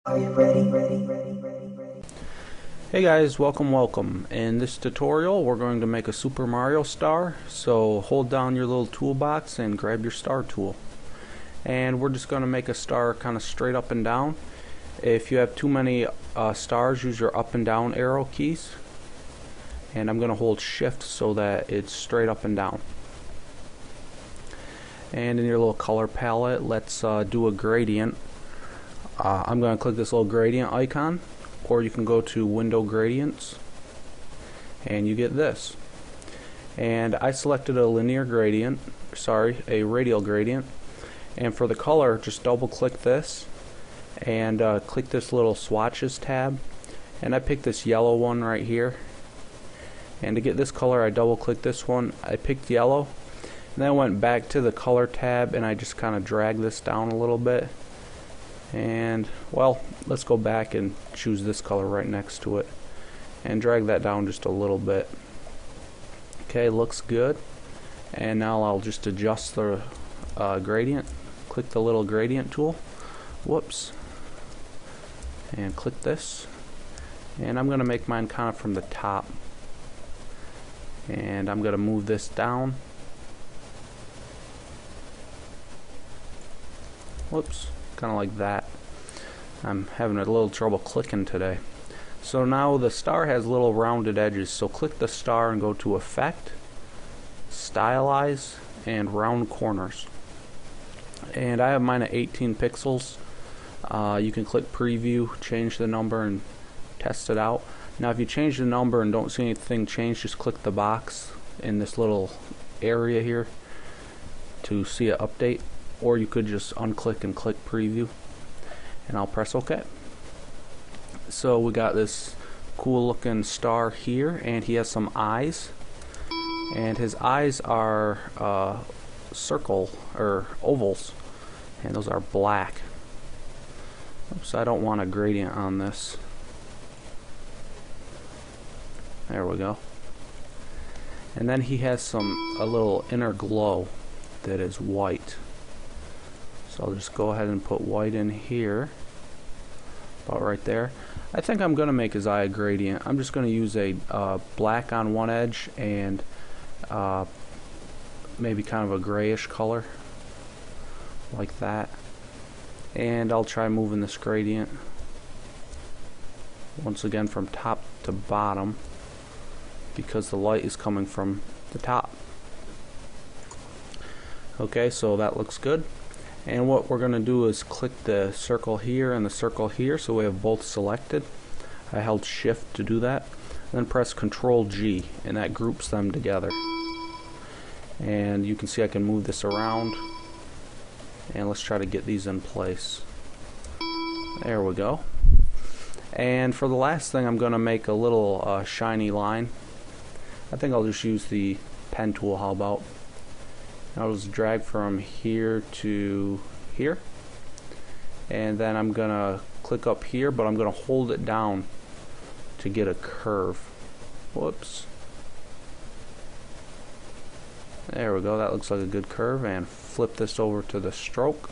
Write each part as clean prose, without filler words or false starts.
Hey guys, welcome. In this tutorial we're going to make a Super Mario star, so hold down your little toolbox and grab your star tool. And we're just going to make a star kind of straight up and down. If you have too many stars, use your up and down arrow keys. And I'm going to hold shift so that it's straight up and down. And in your little color palette, let's do a gradient. I'm going to click this little gradient icon, or you can go to Window Gradients and you get this. And I selected a linear gradient, a radial gradient, and for the color just double click this and click this little swatches tab, and I picked this yellow one right here. And to get this color I double click this one, I picked yellow, and then I went back to the color tab and I just kind of dragged this down a little bit. And well, let's go back and choose this color right next to it and drag that down just a little bit. Okay, looks good. And now I'll just adjust the gradient. Click the little gradient tool, whoops, and click this, and I'm gonna make mine kind of from the top, and I'm gonna move this down, whoops, kind of like that. I'm having a little trouble clicking today. So now the star has little rounded edges, so click the star and go to Effect, Stylize, and Round Corners. And I have mine at 18 pixels. You can click Preview, change the number, and test it out. Now if you change the number and don't see anything change, just click the box in this little area here to see it update. Or you could just unclick and click Preview, and I'll press OK. So we got this cool looking star here, and he has some eyes, and his eyes are circle or ovals, and those are black. Oops, I don't want a gradient on this. There we go. And then he has a little inner glow that is white. So I'll just go ahead and put white in here, about right there. I think I'm going to make his eye a gradient. I'm just going to use a black on one edge and maybe kind of a grayish color, like that. And I'll try moving this gradient once again from top to bottom, because the light is coming from the top. Okay, so that looks good. And what we're going to do is click the circle here and the circle here, so we have both selected. I held shift to do that, and then press Control G, and that groups them together. And you can see I can move this around, and let's try to get these in place. There we go. And for the last thing, I'm going to make a little shiny line. I think I'll just use the pen tool. How about? I'll just drag from here to here, and then I'm gonna click up here, but I'm gonna hold it down to get a curve. Whoops. There we go, that looks like a good curve. And flip this over to the stroke,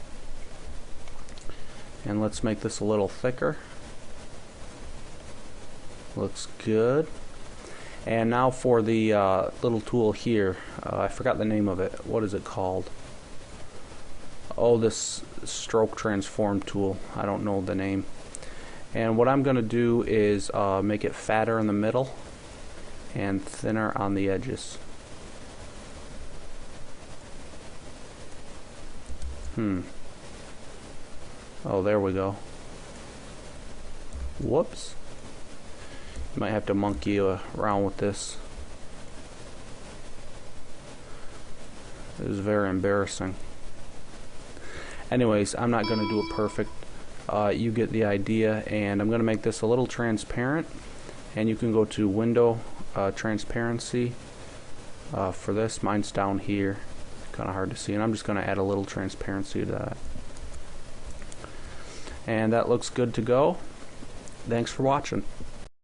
and let's make this a little thicker. Looks good. And now for the little tool here, I forgot the name of it. What is it called? Oh, this stroke transform tool. I don't know the name. And what I'm going to do is make it fatter in the middle and thinner on the edges. Oh, there we go. Whoops. Might have to monkey around with this. It is very embarrassing. Anyways, I'm not going to do it perfect. You get the idea, and I'm going to make this a little transparent, and you can go to Window, Transparency for this. Mine's down here, kind of hard to see, and I'm just going to add a little transparency to that. And that looks good to go. Thanks for watching.